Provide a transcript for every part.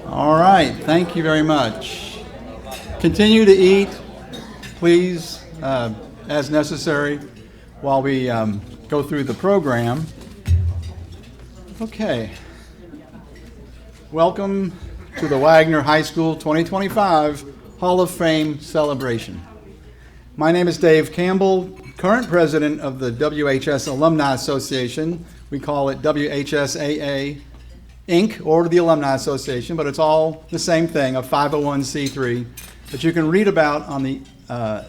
All right, thank you very much. Continue to eat, please, as necessary while we go through the program. Okay. Welcome to the Waggener High School 2025 Hall of Fame celebration. My name is Dave Campbell, current president of the WHS Alumni Association. We call it WHSAA Inc. or the Alumni Association, but it's all the same thing, a 501c3. But you can read about on the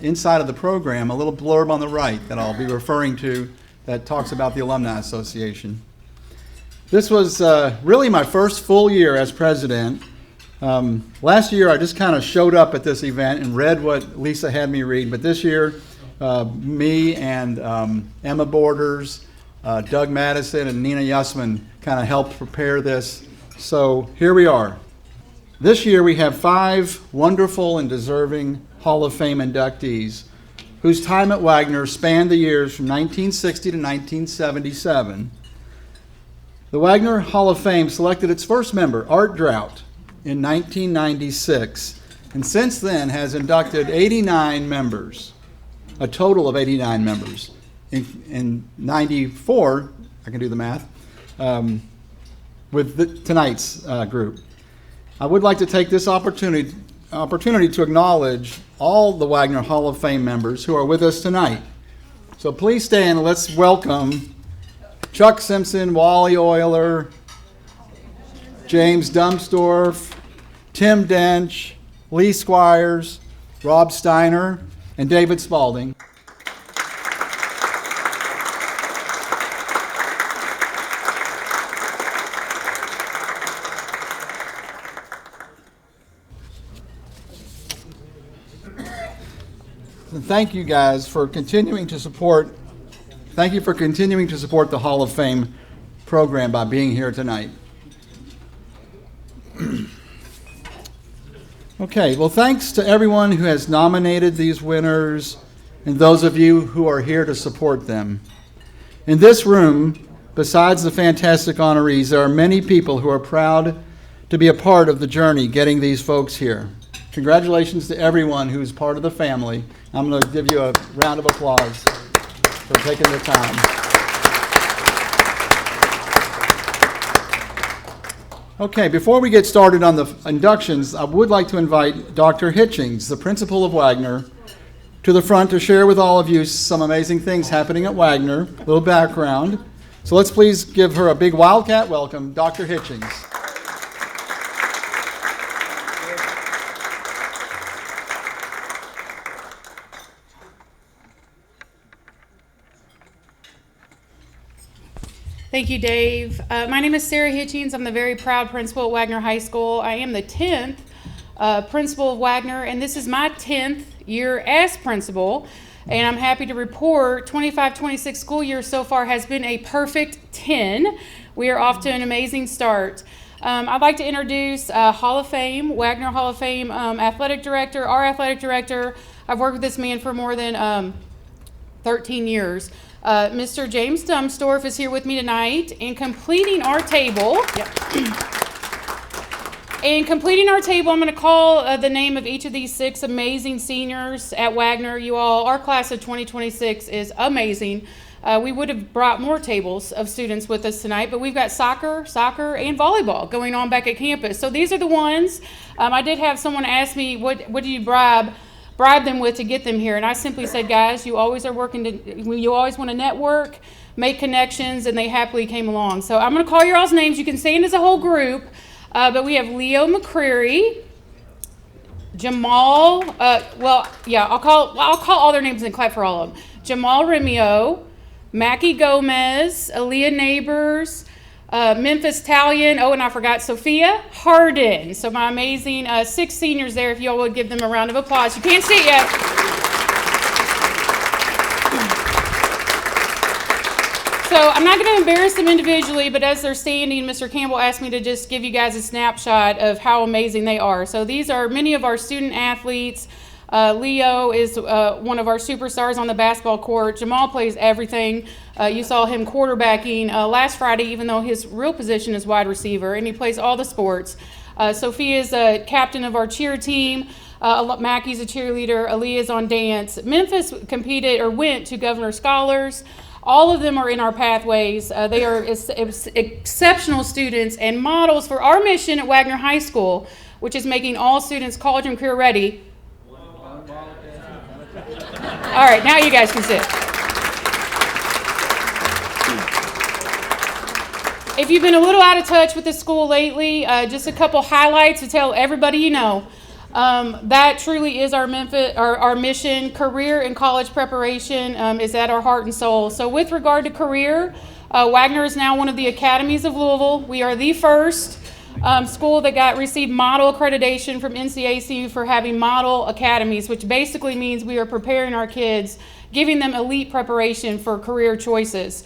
inside of the program a little blurb on the right that I'll be referring to that talks about the Alumni Association. This was really my first full year as president. Last year I just kind of showed up at this event and read what Lisa had me read, but this year me and Emma Borders, Doug Madison, and Nina Yussman kind of helped prepare this. So here we are. This year we have 5 wonderful and deserving Hall of Fame inductees whose time at Waggener spanned the years from 1960 to 1977. The Waggener Hall of Fame selected its first member, Art Drought, in 1996, and since then has inducted 89 members, a total of 89 members. In 94, I can do the math, with tonight's group. I would like to take this opportunity to acknowledge all the Waggener Hall of Fame members who are with us tonight. So please stand and let's welcome Chuck Simpson, Wally Euler, James Dumsdorf, Tim Dench, Lee Squires, Rob Steiner, and David Spalding. And thank you guys for continuing to support. Thank you for continuing to support the Hall of Fame program by being here tonight. Okay, well, thanks to everyone who has nominated these winners and those of you who are here to support them. In this room, besides the fantastic honorees, there are many people who are proud to be a part of the journey getting these folks here. Congratulations to everyone who's part of the family. I'm going to give you a round of applause for taking the time. Okay, before we get started on the inductions, I would like to invite Dr. Hitchings, the principal of Waggener, to the front to share with all of you some amazing things happening at Waggener, a little background. So let's please give her a big Wildcat welcome, Dr. Hitchings. Thank you, Dave. My name is Sarah Hitchings. I'm the very proud principal at Waggener High School. I am the 10th principal of Waggener, and this is my 10th year as principal. And I'm happy to report 25-26 school year so far has been a perfect 10. We are off to an amazing start. I'd like to introduce Hall of Fame, Waggener Hall of Fame athletic director, our athletic director. I've worked with this man for more than 13 years. Mr. James Dumsdorf is here with me tonight, and completing our table. I'm going to call the name of each of these 6 amazing seniors at Waggener. You all, our class of 2026 is amazing. We would have brought more tables of students with us tonight, but we've got soccer, and volleyball going on back at campus. So these are the ones. I did have someone ask me, what do you bribe them with to get them here? And I simply said, guys, you always want to network, make connections, and they happily came along. So I'm going to call your all's names. You can stand as a whole group, but we have Leo McCreary, Jamal, I'll call all their names and clap for all of them. Jamal Remio, Mackie Gomez, Aaliyah Neighbors, Memphis Talion, and I forgot Sophia Harden. So my amazing 6 seniors there, if y'all would give them a round of applause. You can't see it yet. So I'm not going to embarrass them individually, but as they're standing, Mr. Campbell asked me to just give you guys a snapshot of how amazing they are. So these are many of our student athletes. Leo is one of our superstars on the basketball court. Jamal plays everything. You saw him quarterbacking last Friday, even though his real position is wide receiver, and he plays all the sports. Sophia is a captain of our cheer team. Mackie's a cheerleader. Aaliyah's on dance. Memphis competed or went to Governor Scholars. All of them are in our pathways. They are exceptional students and models for our mission at Waggener High School, which is making all students college and career ready. All right, now you guys can sit. If you've been a little out of touch with the school lately, just a couple highlights to tell everybody you know. That truly is our mission. Career and college preparation is at our heart and soul. So with regard to career, Waggener is now one of the academies of Louisville. We are the first school that received model accreditation from NCACU for having model academies, which basically means we are preparing our kids, giving them elite preparation for career choices.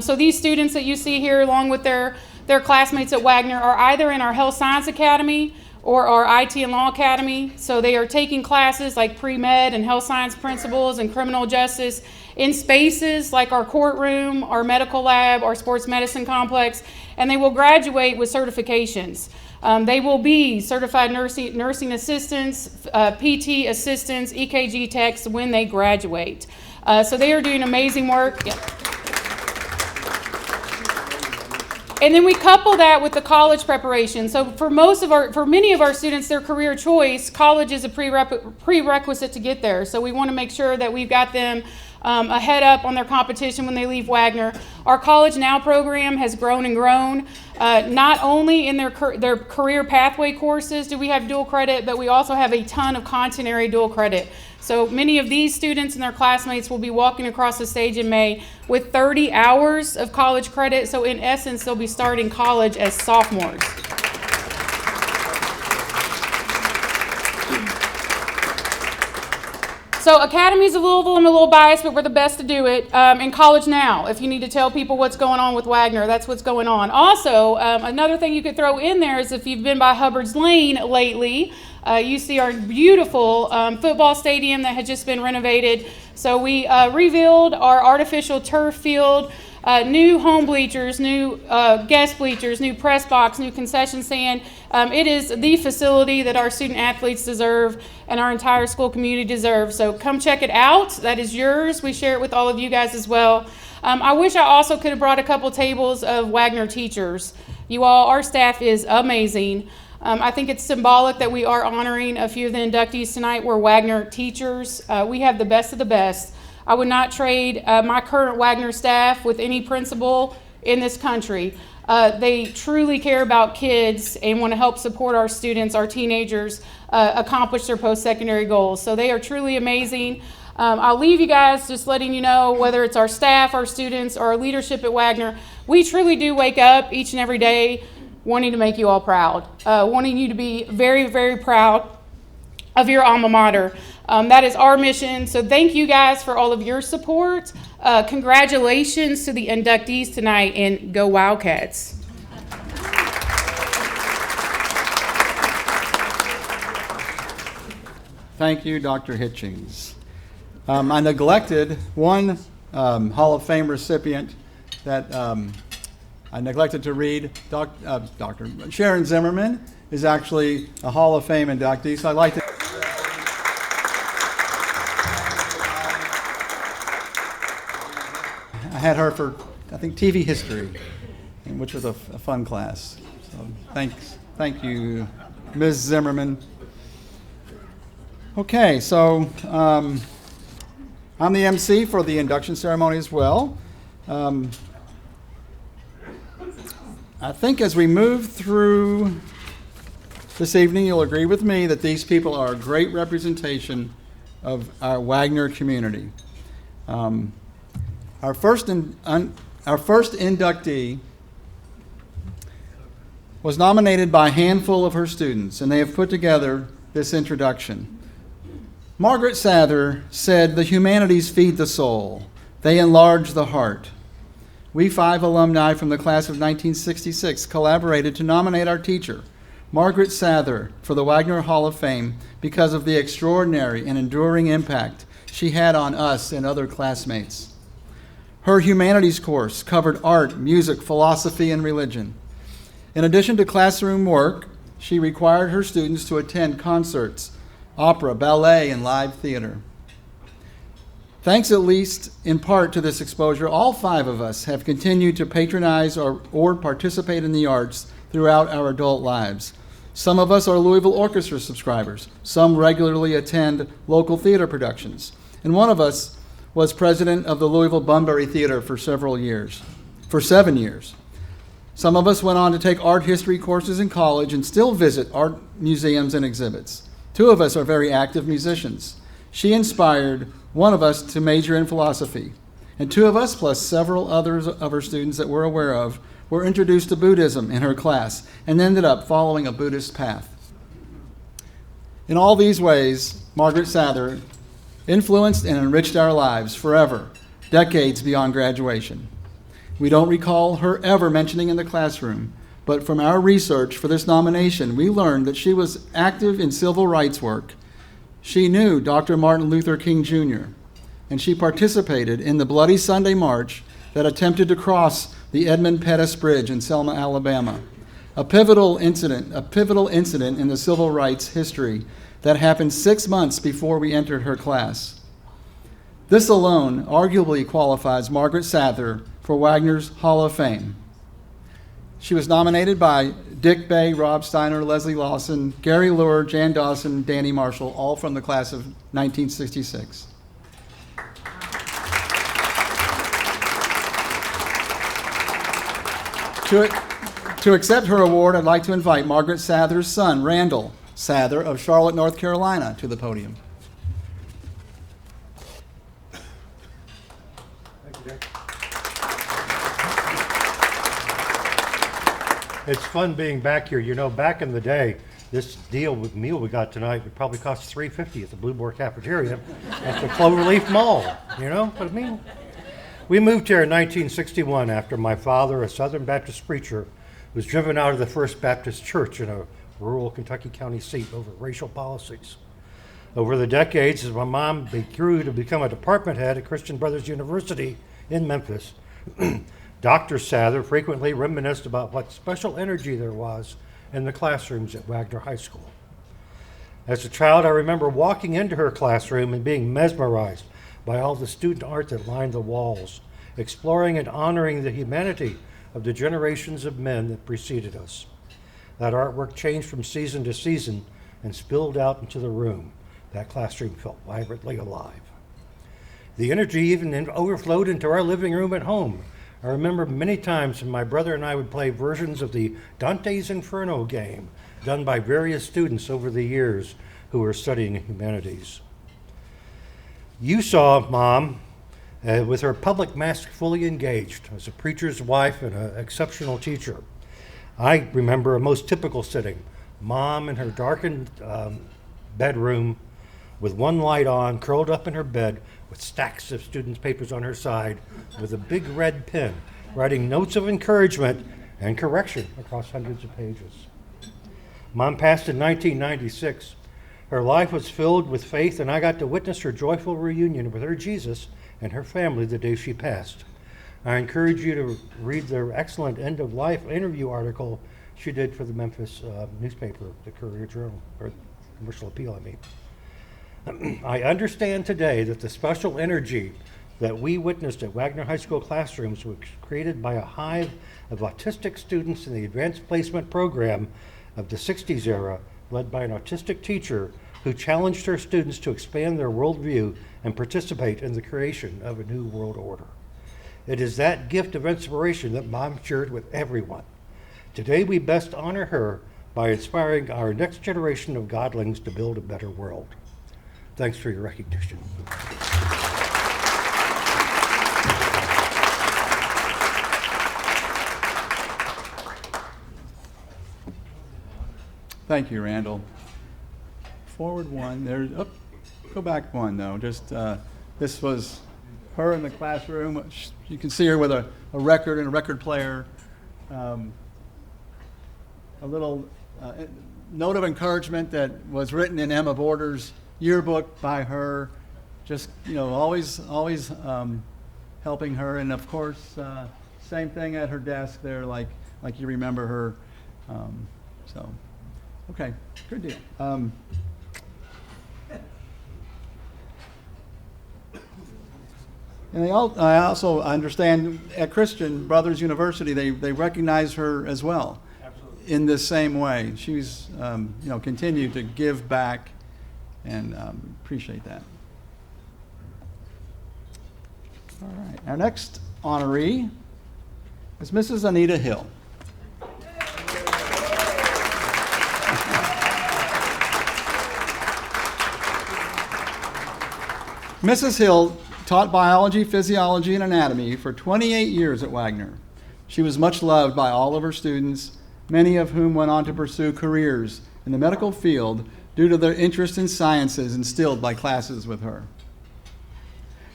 So these students that you see here, along with their classmates at Waggener, are either in our Health Science Academy or our IT and Law Academy. So they are taking classes like pre-med and health science principles and criminal justice in spaces like our courtroom, our medical lab, our sports medicine complex, and they will graduate with certifications. They will be certified nursing assistants, PT assistants, EKG techs when they graduate. So they are doing amazing work. Yeah. And then we couple that with the college preparation. So for many of our students, their career choice, college is a prerequisite to get there. So we want to make sure that we've got them a head up on their competition when they leave Waggener. Our College Now program has grown and grown. Not only in their career pathway courses do we have dual credit, but we also have a ton of content area dual credit. So many of these students and their classmates will be walking across the stage in May with 30 hours of college credit. So in essence, they'll be starting college as sophomores. So Academies of Louisville, I'm a little biased, but we're the best to do it. And College Now, if you need to tell people what's going on with Waggener, that's what's going on. Also, another thing you could throw in there is if you've been by Hubbard's Lane lately, you see our beautiful football stadium that had just been renovated. So we revealed our artificial turf field, new home bleachers, new guest bleachers, new press box, new concession stand. It is the facility that our student athletes deserve and our entire school community deserves. So come check it out. That is yours. We share it with all of you guys as well. I wish I also could have brought a couple tables of Waggener teachers. You all, our staff is amazing. I think it's symbolic that we are honoring a few of the inductees tonight were Waggener teachers. We have the best of the best. I would not trade my current Waggener staff with any principal in this country. They truly care about kids and want to help support our students, our teenagers, accomplish their post-secondary goals. So they are truly amazing. I'll leave you guys just letting you know, whether it's our staff, our students, or our leadership at Waggener, we truly do wake up each and every day wanting to make you all proud, wanting you to be very, very proud of your alma mater. That is our mission. So thank you guys for all of your support. Congratulations to the inductees tonight, and go Wildcats. Thank you, Dr. Hitchings. I neglected one Hall of Fame recipient that I neglected to read. Dr. Sharon Zimmerman is actually a Hall of Fame inductee, so I'd like to... I had her for, I think, TV history, which was a fun class. So thank you, Ms. Zimmerman. Okay, so I'm the MC for the induction ceremony as well. I think as we move through this evening, you'll agree with me that these people are a great representation of our Waggener community. Our first inductee was nominated by a handful of her students, and they have put together this introduction. Margaret Sather said, "The humanities feed the soul. They enlarge the heart." We 5 alumni from the class of 1966 collaborated to nominate our teacher, Margaret Sather for the Waggener Hall of Fame because of the extraordinary and enduring impact she had on us and other classmates. Her humanities course covered art, music, philosophy, and religion. In addition to classroom work, she required her students to attend concerts, opera, ballet, and live theater. Thanks at least in part to this exposure, all 5 of us have continued to patronize or participate in the arts throughout our adult lives. Some of us are Louisville Orchestra subscribers. Some regularly attend local theater productions. And one of us was president of the Louisville Bunbury Theater for 7 years. Some of us went on to take art history courses in college and still visit art museums and exhibits. 2 of us are very active musicians. She inspired one of us to major in philosophy, and 2 of us, plus several others of her students that we're aware of, were introduced to Buddhism in her class and ended up following a Buddhist path. In all these ways, Margaret Sather influenced and enriched our lives forever, decades beyond graduation. We don't recall her ever mentioning in the classroom, but from our research for this nomination, we learned that she was active in civil rights work. She knew Dr. Martin Luther King Jr., and she participated in the Bloody Sunday March that attempted to cross the Edmund Pettus Bridge in Selma, Alabama, a pivotal incident in the civil rights history that happened 6 months before we entered her class. This alone arguably qualifies Margaret Sather for Wagner's Hall of Fame. She was nominated by Dick Bay, Rob Steiner, Leslie Lawson, Gary Luer, Jan Dawson, Danny Marshall, all from the class of 1966. To accept her award, I'd like to invite Margaret Sather's son, Randall Sather of Charlotte, North Carolina, to the podium. It's fun being back here. You know, back in the day, this meal we got tonight would probably cost $3.50 at the Blue Boar Cafeteria at the Cloverleaf Mall. You know what I mean? We moved here in 1961 after my father, a Southern Baptist preacher, was driven out of the First Baptist Church in a rural Kentucky County seat over racial policies. Over the decades, as my mom grew to become a department head at Christian Brothers University in Memphis, Dr. Sather frequently reminisced about what special energy there was in the classrooms at Waggener High School. As a child, I remember walking into her classroom and being mesmerized by all the student art that lined the walls, exploring and honoring the humanity of the generations of men that preceded us. That artwork changed from season to season and spilled out into the room. That classroom felt vibrantly alive. The energy even overflowed into our living room at home. I remember many times when my brother and I would play versions of the Dante's Inferno game done by various students over the years who were studying humanities. You saw Mom with her public mask fully engaged as a preacher's wife and an exceptional teacher. I remember a most typical sitting, Mom in her darkened bedroom with one light on, curled up in her bed with stacks of students' papers on her side with a big red pen, writing notes of encouragement and correction across hundreds of pages. Mom passed in 1996. Her life was filled with faith, and I got to witness her joyful reunion with her Jesus and her family the day she passed. I encourage you to read the excellent end-of-life interview article she did for the Memphis newspaper, the Courier-Journal, or Commercial Appeal, I mean. I understand today that the special energy that we witnessed at Waggener High School classrooms was created by a hive of autistic students in the advanced placement program of the 60s era, led by an autistic teacher who challenged her students to expand their worldview and participate in the creation of a new world order. It is that gift of inspiration that Mom shared with everyone. Today we best honor her by inspiring our next generation of godlings to build a better world. Thanks for your recognition. Thank you, Randall. Forward one. There's go back one though. Just this was her in the classroom. You can see her with a record and a record player. A little note of encouragement that was written in Emma Border's yearbook by her. Just, always helping her. And of course, same thing at her desk there, like you remember her. Okay, good deal. And I also understand at Christian Brothers University, they recognize her as well. Absolutely. In this same way. She's, continued to give back, and appreciate that. All right. Our next honoree is Mrs. Anita Hill. Mrs. Hill taught biology, physiology, and anatomy for 28 years at Waggener. She was much loved by all of her students, many of whom went on to pursue careers in the medical field due to their interest in sciences instilled by classes with her.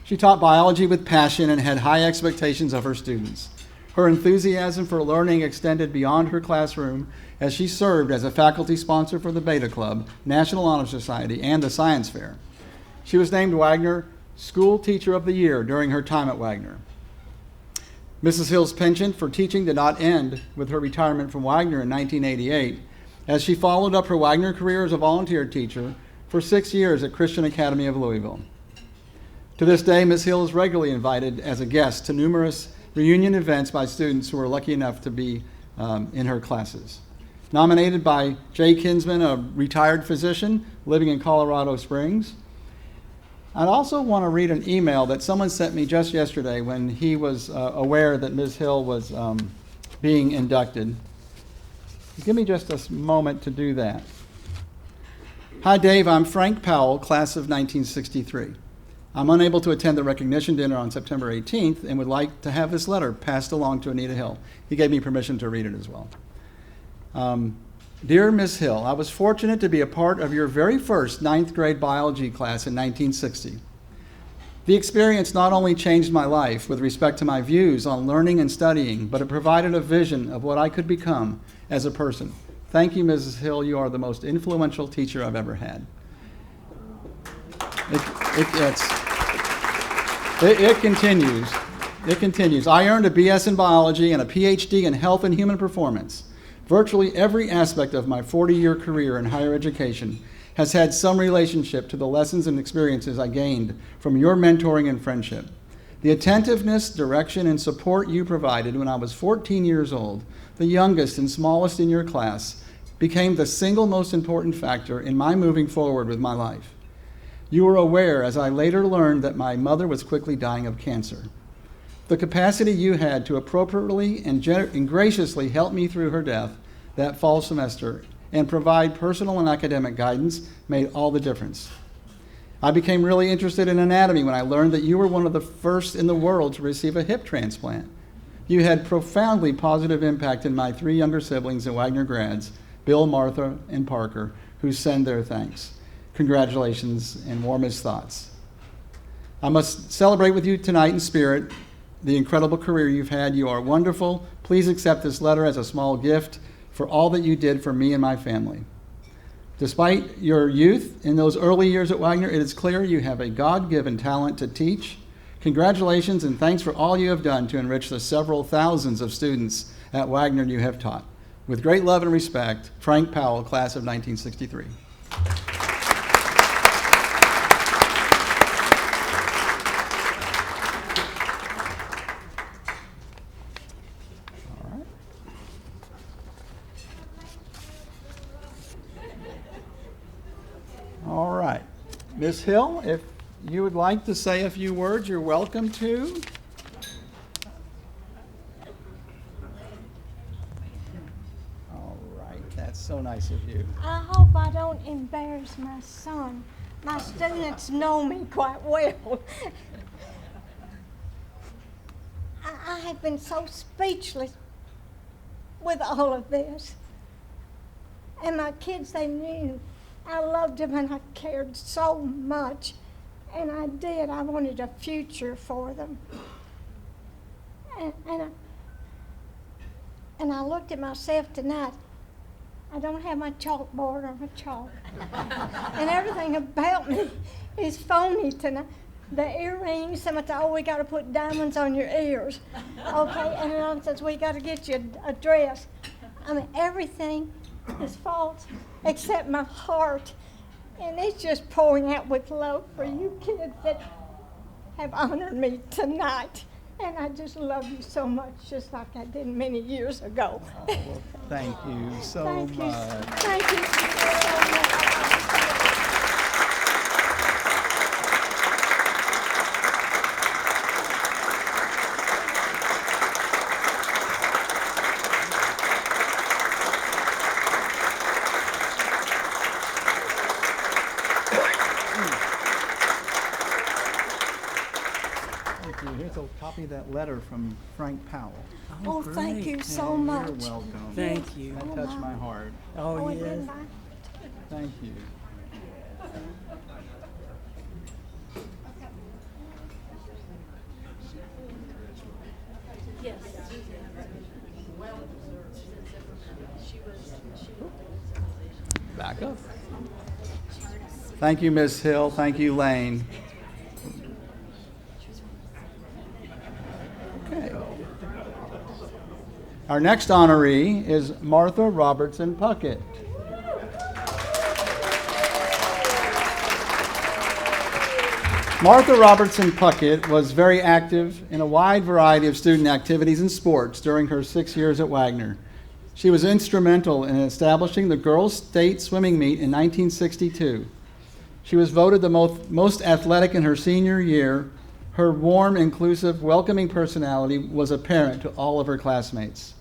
She taught biology with passion and had high expectations of her students. Her enthusiasm for learning extended beyond her classroom as she served as a faculty sponsor for the Beta Club, National Honor Society, and the Science Fair. She was named Waggener School Teacher of the Year during her time at Waggener. Mrs. Hill's penchant for teaching did not end with her retirement from Waggener in 1988, as she followed up her Waggener career as a volunteer teacher for 6 years at Christian Academy of Louisville. To this day, Ms. Hill is regularly invited as a guest to numerous reunion events by students who are lucky enough to be in her classes. Nominated by Jay Kinsman, a retired physician living in Colorado Springs. I'd also want to read an email that someone sent me just yesterday when he was aware that Ms. Hill was being inducted. Give me just a moment to do that. Hi, Dave. I'm Frank Powell, class of 1963. I'm unable to attend the recognition dinner on September 18th and would like to have this letter passed along to Anita Hill. He gave me permission to read it as well. Dear Ms. Hill, I was fortunate to be a part of your very first 9th grade biology class in 1960. The experience not only changed my life with respect to my views on learning and studying, but it provided a vision of what I could become as a person. Thank you, Mrs. Hill. You are the most influential teacher I've ever had. It continues. It continues. I earned a BS in biology and a PhD in health and human performance. Virtually every aspect of my 40-year career in higher education has had some relationship to the lessons and experiences I gained from your mentoring and friendship. The attentiveness, direction, and support you provided when I was 14 years old, the youngest and smallest in your class, became the single most important factor in my moving forward with my life. You were aware, as I later learned, that my mother was quickly dying of cancer. The capacity you had to appropriately and graciously help me through her death that fall semester and provide personal and academic guidance made all the difference. I became really interested in anatomy when I learned that you were one of the first in the world to receive a hip transplant. You had profoundly positive impact in my 3 younger siblings and Waggener grads, Bill, Martha, and Parker, who send their thanks. Congratulations and warmest thoughts. I must celebrate with you tonight in spirit the incredible career you've had. You are wonderful. Please accept this letter as a small gift for all that you did for me and my family. Despite your youth in those early years at Waggener, it is clear you have a God-given talent to teach. Congratulations and thanks for all you have done to enrich the several thousands of students at Waggener you have taught. With great love and respect, Frank Powell, class of 1963. All right. Ms. Hill, if you would like to say a few words, you're welcome to. All right. That's so nice of you. I hope I don't embarrass my son. My students know me quite well. I have been so speechless with all of this. And my kids, they knew I loved them and I cared so much. And I did. I wanted a future for them. And I looked at myself tonight, I don't have my chalkboard or my chalk. And everything about me is phony tonight. The earrings, someone said, oh, we got to put diamonds on your ears. Okay, and another says, we got to get you a dress. I mean, everything is false except my heart. And it's just pouring out with love for you kids that have honored me tonight. And I just love you so much, just like I did many years ago. Well, thank you so Thank you. much. Thank you so much. Thank you. Here's a copy of that letter from Frank Powell. Oh, thank you so Yeah, much. You're welcome. Thank you. That touched my heart. Oh, it yes. did not. Thank you. Back up. Thank you, Ms. Hill. Thank you, Lane. Okay. Our next honoree is Martha Robertson Puckett. Martha Robertson Puckett was very active in a wide variety of student activities and sports during her 6 years at Waggener. She was instrumental in establishing the girls' state swimming meet in 1962. She was voted the most athletic in her senior year. Her warm, inclusive, welcoming personality was apparent to all of her classmates.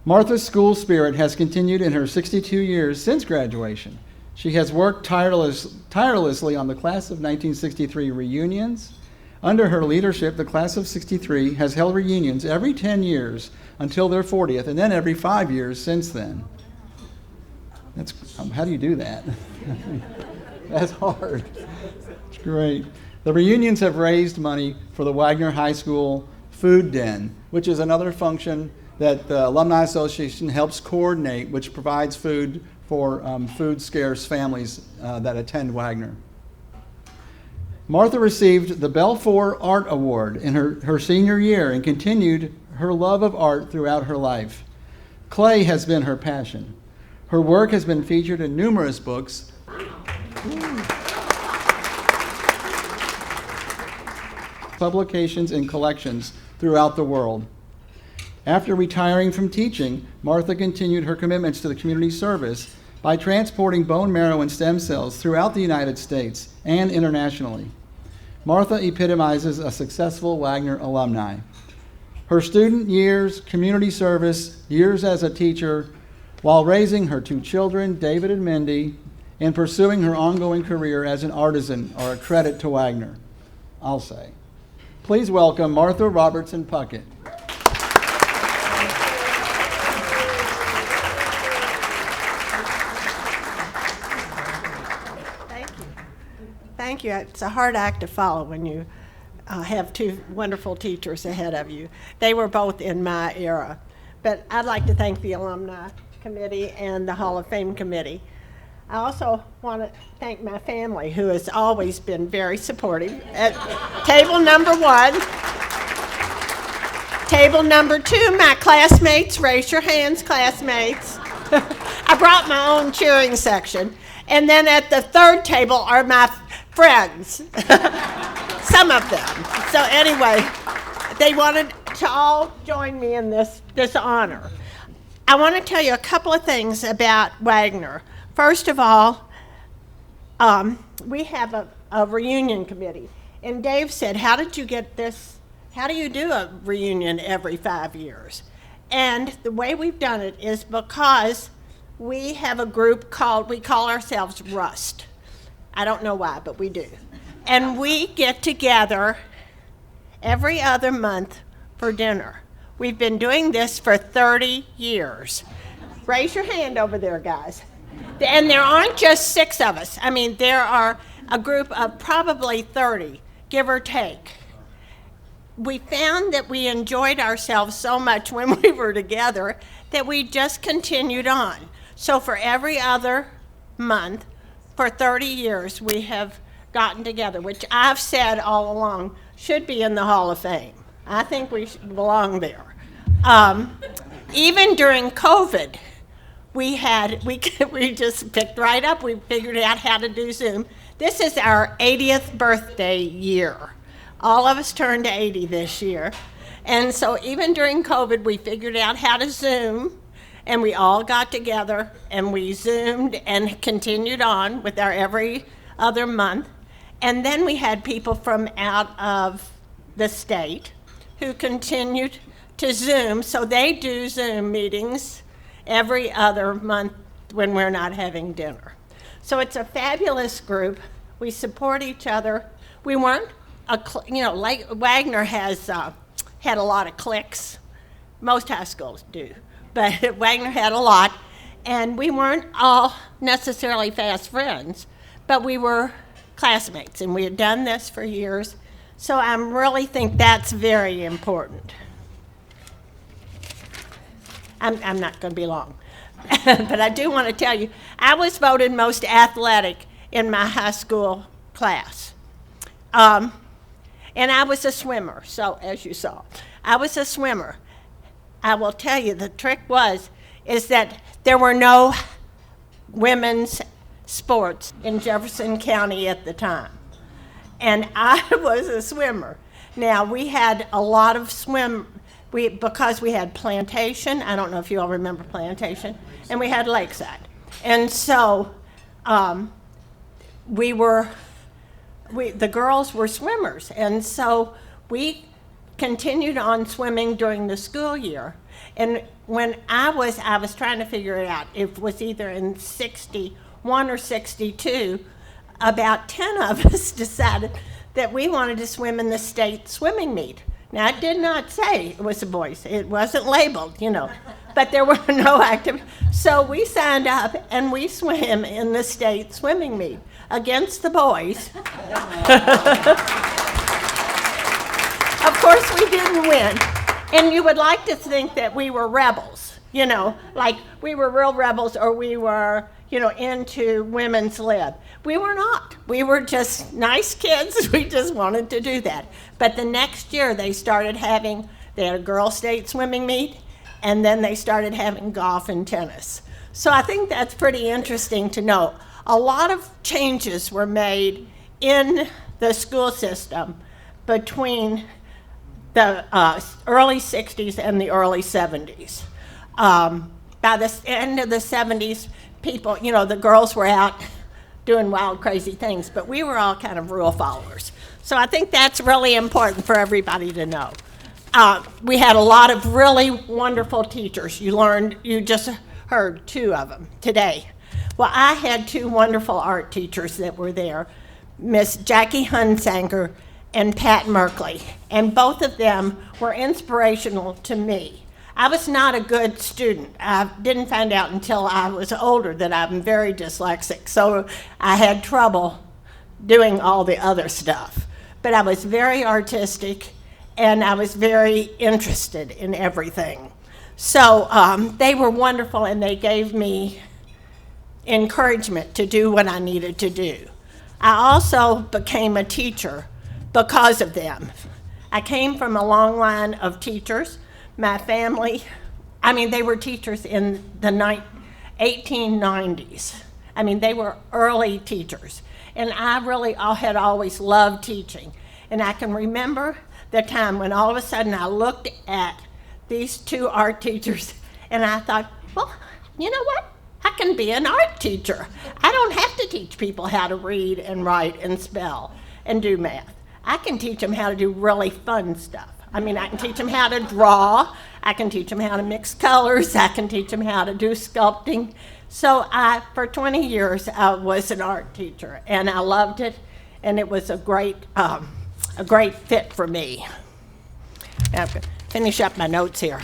Martha's school spirit has continued in her 62 years since graduation. She has worked tirelessly on the class of 1963 reunions. Under her leadership, the class of 63 has held reunions every 10 years until their 40th, and then every 5 years since then. How do you do that? That's hard. It's great. The reunions have raised money for the Waggener High School Food Den, which is another function that the Alumni Association helps coordinate, which provides food for food-scarce families that attend Waggener. Martha received the Belfour Art Award in her senior year and continued her love of art throughout her life. Clay has been her passion. Her work has been featured in numerous books, publications, and collections throughout the world. After retiring from teaching, Martha continued her commitments to the community service by transporting bone marrow and stem cells throughout the United States and internationally. Martha epitomizes a successful Waggener alumni. Her student years, community service, years as a teacher, while raising her 2 children, David and Mindy, and pursuing her ongoing career as an artisan are a credit to Waggener, I'll say. Please welcome Martha Robertson Puckett. Thank you. It's a hard act to follow when you have 2 wonderful teachers ahead of you. They were both in my era. But I'd like to thank the Alumni Committee and the Hall of Fame Committee. I also want to thank my family, who has always been very supportive. At table number 1, table number 2, my classmates, raise your hands, classmates. I brought my own cheering section. And then at the 3rd table are my friends, some of them. So anyway, they wanted to all join me in this honor. I want to tell you a couple of things about Waggener. First of all, we have a reunion committee. And Dave said, how did you get this? How do you do a reunion every 5 years? And the way we've done it is because we have a group we call ourselves Rust. I don't know why, but we do. And we get together every other month for dinner. We've been doing this for 30 years. Raise your hand over there, guys. And there aren't just 6 of us. I mean, there are a group of probably 30, give or take. we found that we enjoyed ourselves so much when we were together that we just continued on. So for every other month, for 30 years, we have gotten together, which I've said all along should be in the Hall of Fame. I think we belong there. Even during COVID, we just picked right up. We figured out how to do Zoom. This is our 80th birthday year. All of us turned 80 this year. And so even during COVID, we figured out how to Zoom, and we all got together, and we Zoomed and continued on with our every other month. And then we had people from out of the state who continued to Zoom, so they do Zoom meetings every other month when we're not having dinner. So it's a fabulous group. We support each other. We weren't, like Waggener has had a lot of cliques. Most high schools do, but Waggener had a lot. And we weren't all necessarily fast friends, but we were classmates, and we had done this for years. So I really think that's very important. I'm not going to be long, but I do want to tell you, I was voted most athletic in my high school class. And I was a swimmer, so as you saw, I was a swimmer. I will tell you, the trick is that there were no women's sports in Jefferson County at the time. And I was a swimmer. Now, we had a lot of because we had Plantation. I don't know if you all remember Plantation. And we had Lakeside. And so the girls were swimmers. And so we continued on swimming during the school year. And when I was trying to figure it out, it was either in 61 or 62, about 10 of us decided that we wanted to swim in the state swimming meet. Now, I did not say it was the boys. It wasn't labeled, but there were no active. So we signed up, and we swam in the state swimming meet against the boys. Of course, we didn't win. And you would like to think that we were rebels, like we were real rebels, or we were, into women's lib. We were not. We were just nice kids. We just wanted to do that. But the next year, they had a girls' state swimming meet, and then they started having golf and tennis. So I think that's pretty interesting to know. A lot of changes were made in the school system between the early 60s and the early 70s. By the end of the 70s, people, the girls were out doing wild, crazy things, but we were all kind of rule followers. So I think that's really important for everybody to know. We had a lot of really wonderful teachers. You just heard two of them today. Well, I had two wonderful art teachers that were there, Miss Jackie Hunsanger and Pat Merkley, and both of them were inspirational to me. I was not a good student. I didn't find out until I was older that I'm very dyslexic, so I had trouble doing all the other stuff. But I was very artistic, and I was very interested in everything. So they were wonderful, and they gave me encouragement to do what I needed to do. I also became a teacher because of them. I came from a long line of teachers. My family, they were teachers in the 1890s. They were early teachers. And I really had always loved teaching. And I can remember the time when all of a sudden I looked at these two art teachers and I thought, well, you know what? I can be an art teacher. I don't have to teach people how to read and write and spell and do math. I can teach them how to do really fun stuff. I can teach them how to draw. I can teach them how to mix colors. I can teach them how to do sculpting. So for 20 years, I was an art teacher, and I loved it, and it was a great fit for me. Now, I'm going to finish up my notes here.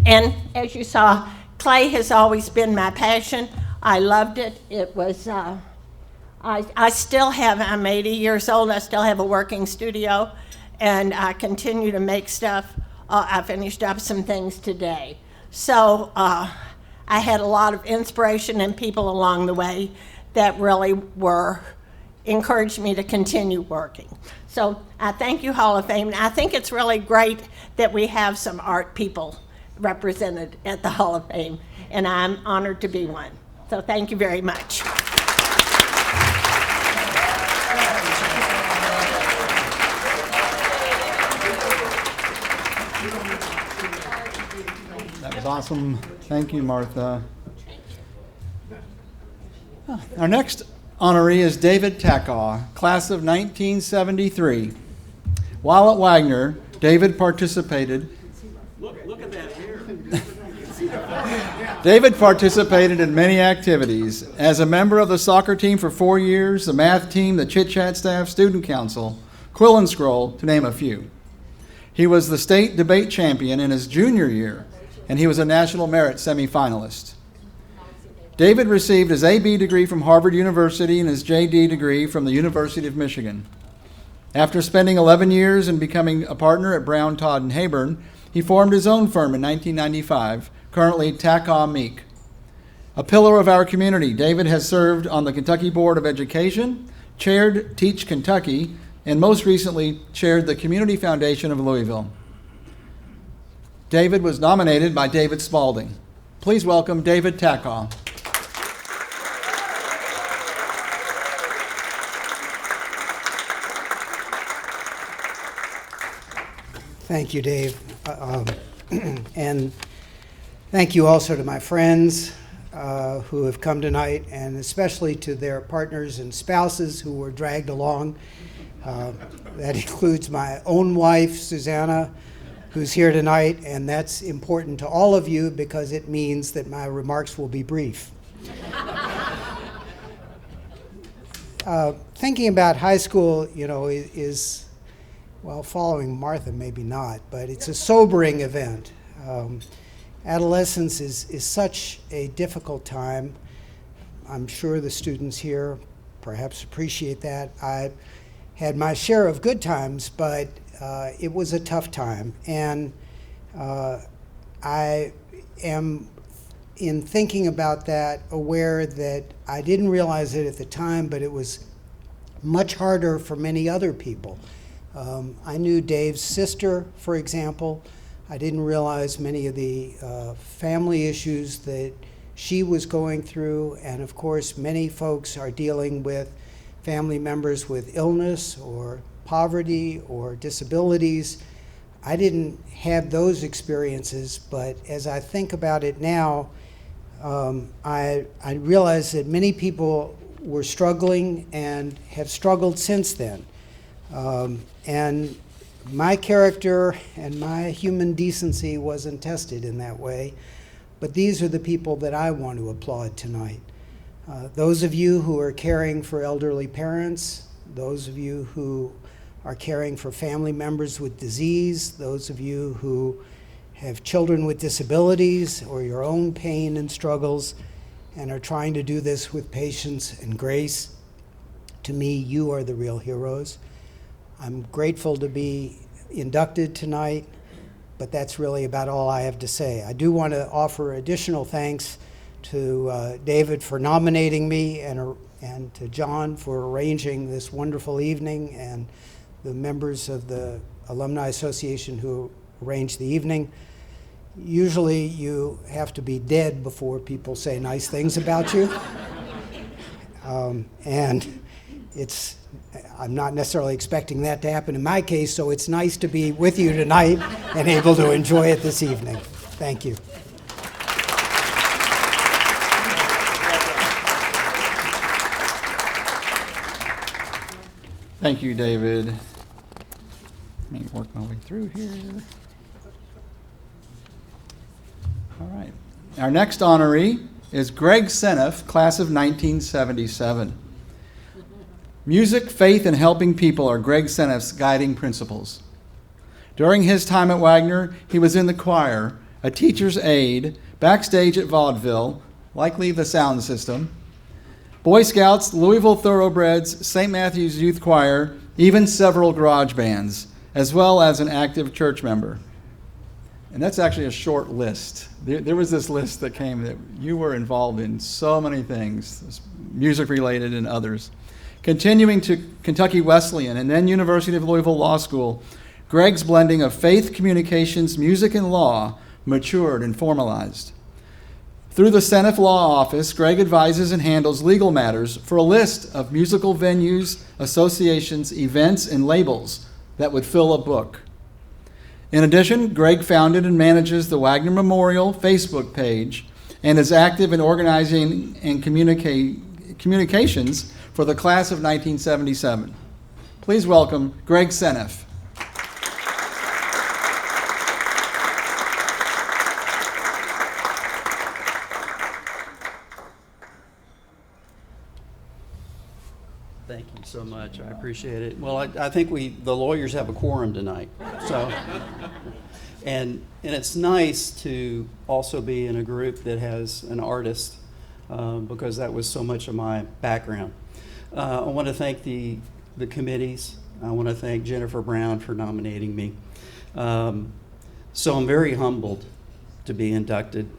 And as you saw, clay has always been my passion. I loved it. It was, I still have, I'm 80 years old, I still have a working studio, and I continue to make stuff. I finished up some things today. So I had a lot of inspiration and people along the way that really encouraged me to continue working. So I thank you, Hall of Fame. And I think it's really great that we have some art people represented at the Hall of Fame, and I'm honored to be one. So thank you very much. That was awesome. Thank you, Martha. Our next honoree is David Takaw, class of 1973. While at Waggener, David participated. Look at that hair. David participated in many activities. As a member of the soccer team for 4 years, the math team, the Chit Chat staff, student council, Quill and Scroll, to name a few. He was the state debate champion in his junior year, and he was a national merit semifinalist. David received his AB degree from Harvard University and his JD degree from the University of Michigan. After spending 11 years and becoming a partner at Brown, Todd, and Hayburn, he formed his own firm in 1995, currently Takaw Meek. A pillar of our community, David has served on the Kentucky Board of Education, chaired Teach Kentucky, and most recently chaired the Community Foundation of Louisville. David was nominated by David Spalding. Please welcome David Takaw. Thank you, Dave. And thank you also to my friends who have come tonight, and especially to their partners and spouses who were dragged along. That includes my own wife, Susanna, who's here tonight, and that's important to all of you because it means that my remarks will be brief. Thinking about high school, is well, following Martha, maybe not, but it's a sobering event. Adolescence is such a difficult time. I'm sure the students here perhaps appreciate that. I had my share of good times, but it was a tough time. And I am, in thinking about that, aware that I didn't realize it at the time, but it was much harder for many other people. I knew Dave's sister, for example. I didn't realize many of the family issues that she was going through, and of course many folks are dealing with family members with illness or poverty or disabilities. I didn't have those experiences, but as I think about it now, I realize that many people were struggling and have struggled since then. And my character and my human decency wasn't tested in that way, but these are the people that I want to applaud tonight. Those of you who are caring for elderly parents, those of you who are caring for family members with disease, those of you who have children with disabilities or your own pain and struggles and are trying to do this with patience and grace. To me, you are the real heroes. I'm grateful to be inducted tonight, but that's really about all I have to say. I do want to offer additional thanks to David for nominating me and to John for arranging this wonderful evening, and the members of the Alumni Association who arranged the evening. Usually you have to be dead before people say nice things about you. And I'm not necessarily expecting that to happen in my case, so it's nice to be with you tonight and able to enjoy it this evening. Thank you. Thank you, David. Let me work my way through here. All right. Our next honoree is Greg Seneff, class of 1977. Music, faith, and helping people are Greg Seneff's guiding principles. During his time at Waggener, he was in the choir, a teacher's aide, backstage at vaudeville, likely the sound system, Boy Scouts, Louisville Thoroughbreds, St. Matthew's Youth Choir, even several garage bands, as well as an active church member. And that's actually a short list. There was this list that came that you were involved in so many things, music related and others. Continuing to Kentucky Wesleyan and then University of Louisville Law School, Greg's blending of faith, communications, music, and law matured and formalized. Through the Senate Law Office, Greg advises and handles legal matters for a list of musical venues, associations, events, and labels that would fill a book. In addition, Greg founded and manages the Waggener Memorial Facebook page and is active in organizing and communications for the class of 1977. Please welcome Greg Seneff. Thank you so much. I appreciate it. Well, I think the lawyers have a quorum tonight. So, and it's nice to also be in a group that has an artist because that was so much of my background. I want to thank the committees. I want to thank Jennifer Brown for nominating me. So I'm very humbled to be inducted.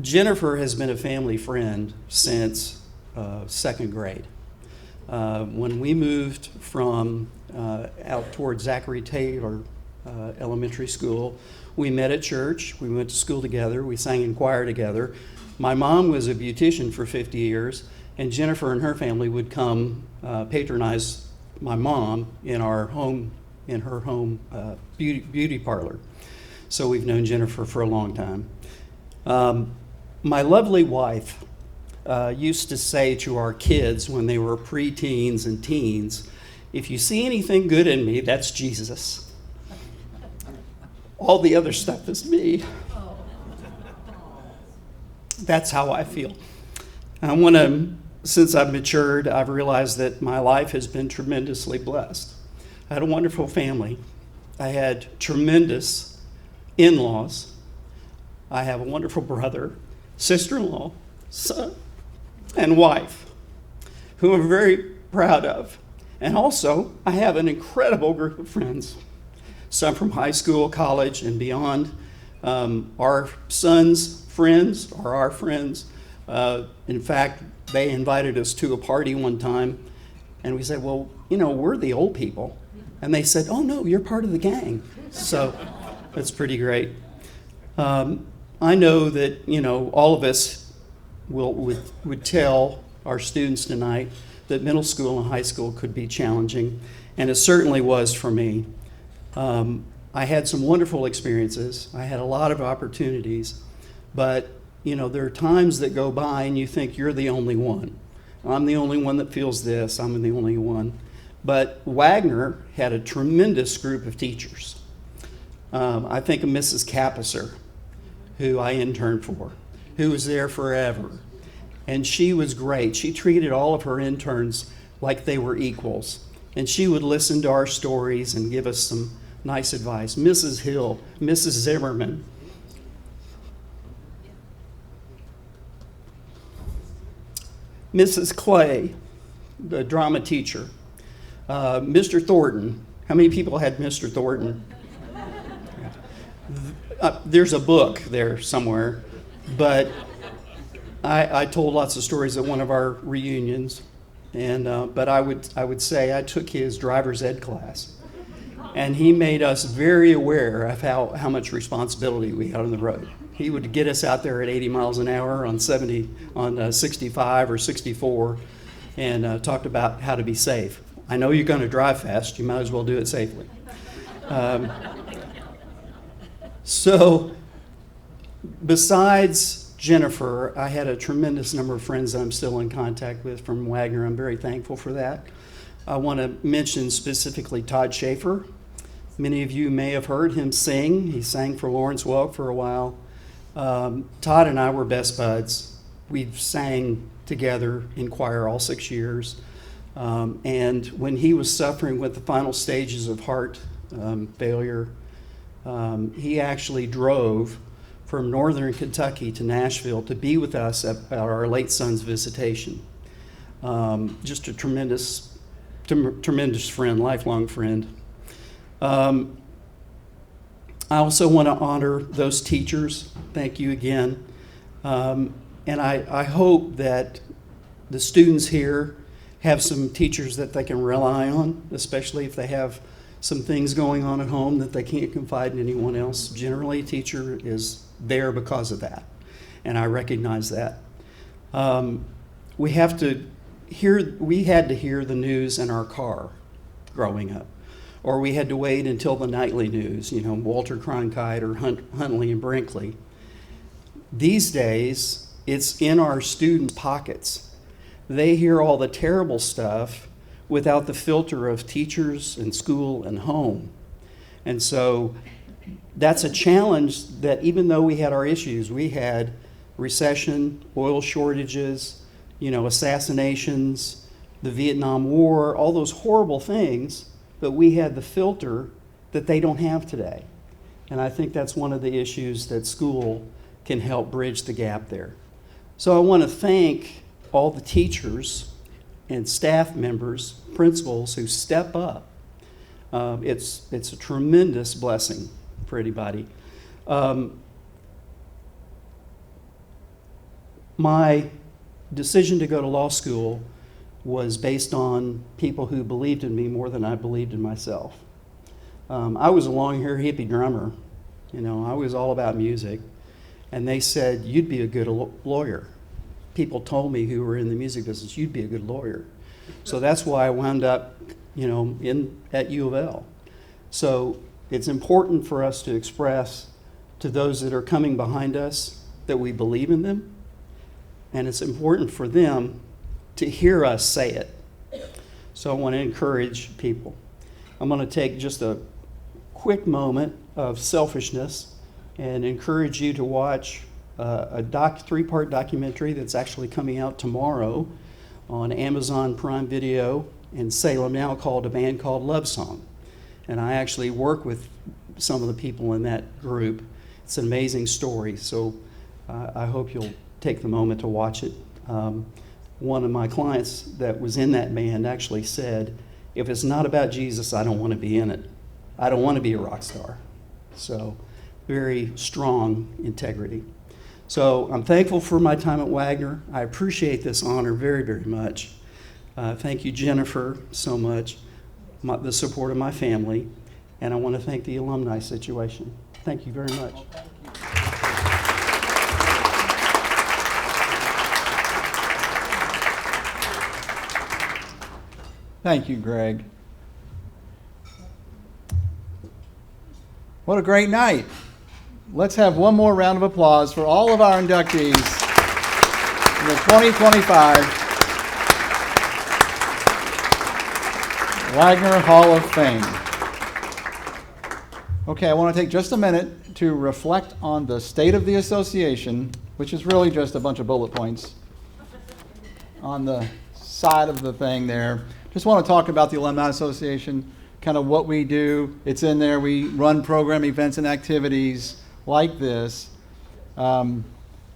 Jennifer has been a family friend since second grade. When we moved from out toward Zachary Taylor Elementary School, we met at church. We went to school together. We sang in choir together. My mom was a beautician for 50 years, and Jennifer and her family would come patronize my mom in her home beauty parlor. So we've known Jennifer for a long time. My lovely wife used to say to our kids when they were preteens and teens, if you see anything good in me, that's Jesus. All the other stuff is me. That's how I feel. Since I've matured, I've realized that my life has been tremendously blessed. I had a wonderful family. I had tremendous in-laws. I have a wonderful brother, sister-in-law, son, and wife, who I'm very proud of. And also, I have an incredible group of friends, some from high school, college, and beyond. Our son's friends are our friends. In fact, they invited us to a party one time, and we said, well, we're the old people. And they said, oh, no, you're part of the gang. So that's pretty great. I know that, all of us would tell our students tonight that middle school and high school could be challenging, and it certainly was for me. I had some wonderful experiences. I had a lot of opportunities, but there are times that go by and you think you're the only one. I'm the only one that feels this. I'm the only one. But Waggener had a tremendous group of teachers. I think of Mrs. Capisser, who I interned for, who was there forever. And she was great. She treated all of her interns like they were equals. And she would listen to our stories and give us some nice advice. Mrs. Hill, Mrs. Zimmerman. Mrs. Clay, the drama teacher. Mr. Thornton. How many people had Mr. Thornton? There's a book there somewhere, but I told lots of stories at one of our reunions, and but I would say I took his driver's ed class, and he made us very aware of how much responsibility we had on the road. He would get us out there at 80 miles an hour on 65 or 64, and talked about how to be safe. I know you're going to drive fast. You might as well do it safely. So, besides Jennifer, I had a tremendous number of friends that I'm still in contact with from Waggener. I'm very thankful for that. I want to mention specifically Todd Schaefer. Many of you may have heard him sing. He sang for Lawrence Welk for a while. Todd and I were best buds. We've sang together in choir all 6 years. And when he was suffering with the final stages of heart failure, he actually drove from northern Kentucky to Nashville to be with us at our late son's visitation. Just a tremendous friend, lifelong friend. I also want to honor those teachers. Thank you again. And I hope that the students here have some teachers that they can rely on, especially if they have some things going on at home that they can't confide in anyone else. Generally, a teacher is there because of that, and I recognize that. We had to hear the news in our car growing up, or we had to wait until the nightly news, Walter Cronkite or Huntley and Brinkley. These days, it's in our students' pockets. They hear all the terrible stuff without the filter of teachers and school and home. And so that's a challenge that even though we had our issues, we had recession, oil shortages, assassinations, the Vietnam War, all those horrible things, but we had the filter that they don't have today. And I think that's one of the issues that school can help bridge the gap there. So I want to thank all the teachers and staff members, principals who step up. It's a tremendous blessing for anybody. My decision to go to law school was based on people who believed in me more than I believed in myself. I was a long-hair hippie drummer. I was all about music. And they said, you'd be a good lawyer. People told me who were in the music business, you'd be a good lawyer. So that's why I wound up, at U of L. So it's important for us to express to those that are coming behind us that we believe in them. And it's important for them to hear us say it. So I want to encourage people. I'm going to take just a quick moment of selfishness and encourage you to watch a three-part documentary that's actually coming out tomorrow on Amazon Prime Video in Salem now, called A Band Called Love Song. And I actually work with some of the people in that group. It's an amazing story, so I hope you'll take the moment to watch it. One of my clients that was in that band actually said, if it's not about Jesus, I don't want to be in it. I don't want to be a rock star. So very strong integrity. So I'm thankful for my time at Waggener. I appreciate this honor very, very much. Thank you, Jennifer, so much, the support of my family, and I want to thank the alumni situation. Thank you very much. Thank you, Greg. What a great night. Let's have one more round of applause for all of our inductees in the 2025 Waggener Hall of Fame. Okay, I want to take just a minute to reflect on the state of the association, which is really just a bunch of bullet points on the side of the thing there. Just want to talk about the Alumni Association, kind of what we do. It's in there. We run program events and activities like this to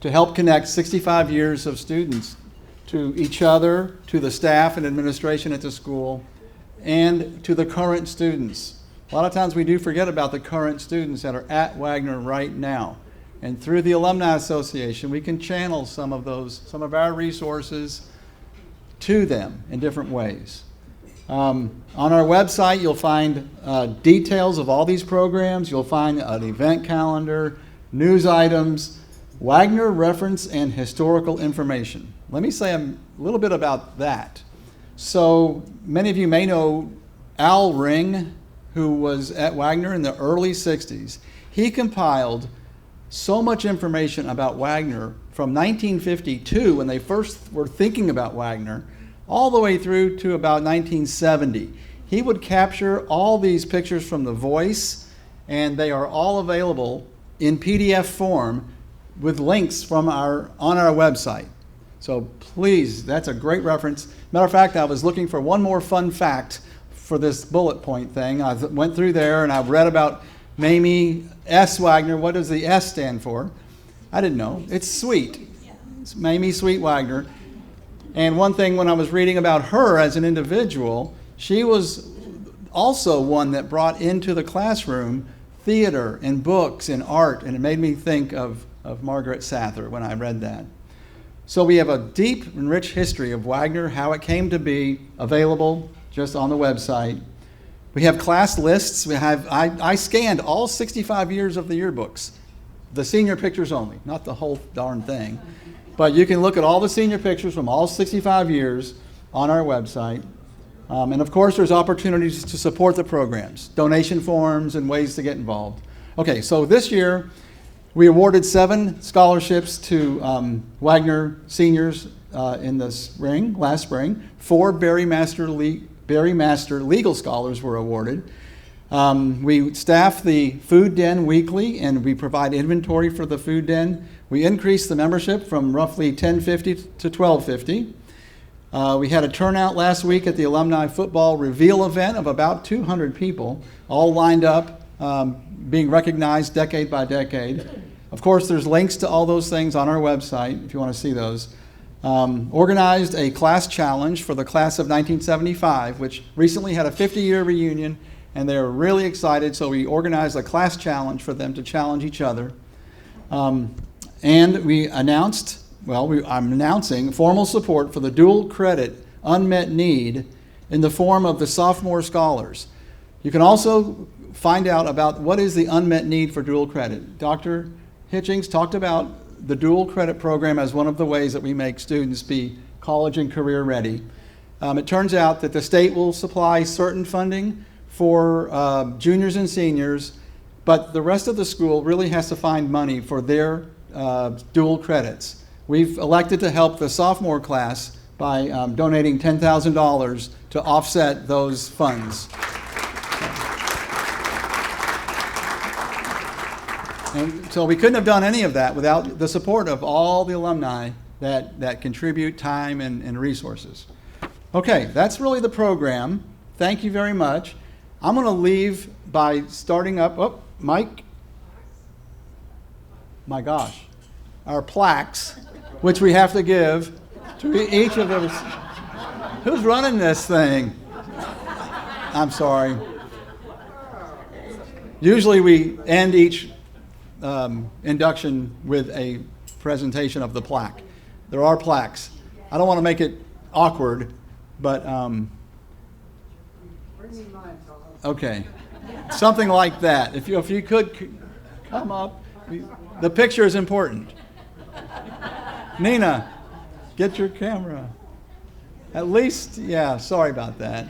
help connect 65 years of students to each other, to the staff and administration at the school, and to the current students. A lot of times we do forget about the current students that are at Waggener right now. And through the Alumni Association, we can channel some of our resources to them in different ways. On our website, you'll find details of all these programs. You'll find an event calendar, news items, Waggener reference, and historical information. Let me say a little bit about that. So many of you may know Al Ring, who was at Waggener in the early 60s. He compiled so much information about Waggener from 1952, when they first were thinking about Waggener, all the way through to about 1970. He would capture all these pictures from The Voice, and they are all available in PDF form with links from on our website. So please, that's a great reference. Matter of fact, I was looking for one more fun fact for this bullet point thing. I went through there and I read about Mamie S. Waggener. What does the S stand for? I didn't know. It's Sweet. It's Mamie Sweet Waggener. And one thing, when I was reading about her as an individual, she was also one that brought into the classroom theater and books and art, and it made me think of Margaret Sather when I read that. So we have a deep and rich history of Waggener, how it came to be available just on the website. We have class lists. I scanned all 65 years of the yearbooks, the senior pictures only, not the whole darn thing. But you can look at all the senior pictures from all 65 years on our website. And of course, there's opportunities to support the programs, donation forms, and ways to get involved. Okay, so this year, we awarded 7 scholarships to Waggener seniors in the spring, last spring. 4 Barry Master Legal Scholars were awarded. We staff the Food Den weekly, and we provide inventory for the Food Den. We increased the membership from roughly $10.50 to $12.50. We had a turnout last week at the Alumni Football Reveal event of about 200 people, all lined up, being recognized decade by decade. Of course, there's links to all those things on our website if you want to see those. Organized a class challenge for the class of 1975, which recently had a 50-year reunion, and they were really excited, so we organized a class challenge for them to challenge each other. And we announced, I'm announcing formal support for the dual credit unmet need in the form of the sophomore scholars. You can also find out about what is the unmet need for dual credit. Dr. Hitchings talked about the dual credit program as one of the ways that we make students be college and career ready. It turns out that the state will supply certain funding for juniors and seniors, but the rest of the school really has to find money for their dual credits. We've elected to help the sophomore class by donating $10,000 to offset those funds. And so we couldn't have done any of that without the support of all the alumni that contribute time and resources. Okay, that's really the program. Thank you very much. I'm going to leave by starting up, Mike. My gosh, our plaques, which we have to give to each of those. Who's running this thing? I'm sorry. Usually we end each induction with a presentation of the plaque. There are plaques. I don't want to make it awkward, but okay, something like that. If you could come up, the picture is important. Nina, get your camera. At least, yeah. Sorry about that.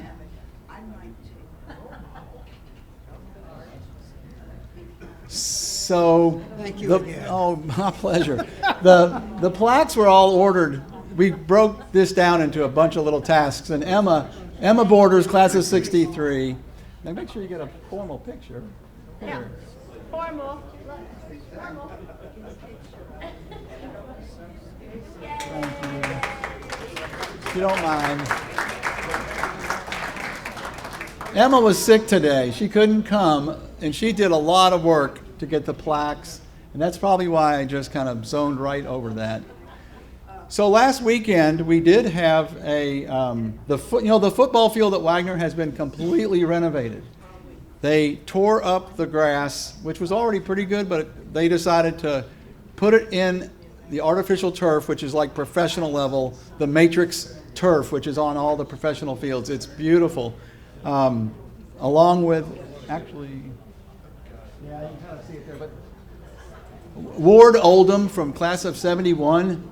So, Thank you again. Oh, my pleasure. The plaques were all ordered. We broke this down into a bunch of little tasks, and Emma Borders, class of '63. Now make sure you get a formal picture. Here. Formal. Thank you. If you don't mind. Emma was sick today. She couldn't come, and she did a lot of work to get the plaques, and that's probably why I just kind of zoned right over that. So last weekend we did have the football field at Waggener has been completely renovated. They tore up the grass, which was already pretty good, but they decided to put it in the artificial turf, which is like professional level, the matrix turf, which is on all the professional fields. It's beautiful. Along with, actually, yeah, you can kind of see it there, but Ward Oldham from class of '71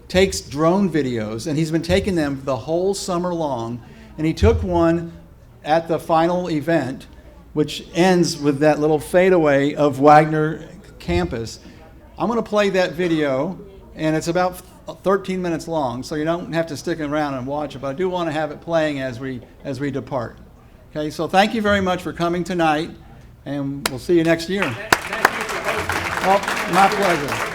takes drone videos, and he's been taking them the whole summer long, and he took one at the final event, which ends with that little fadeaway of Waggener campus. I'm going to play that video, and it's about 13 minutes long, so you don't have to stick around and watch it, but I do want to have it playing as we depart. Okay, so thank you very much for coming tonight, and we'll see you next year. Thank you for hosting. Well, my pleasure.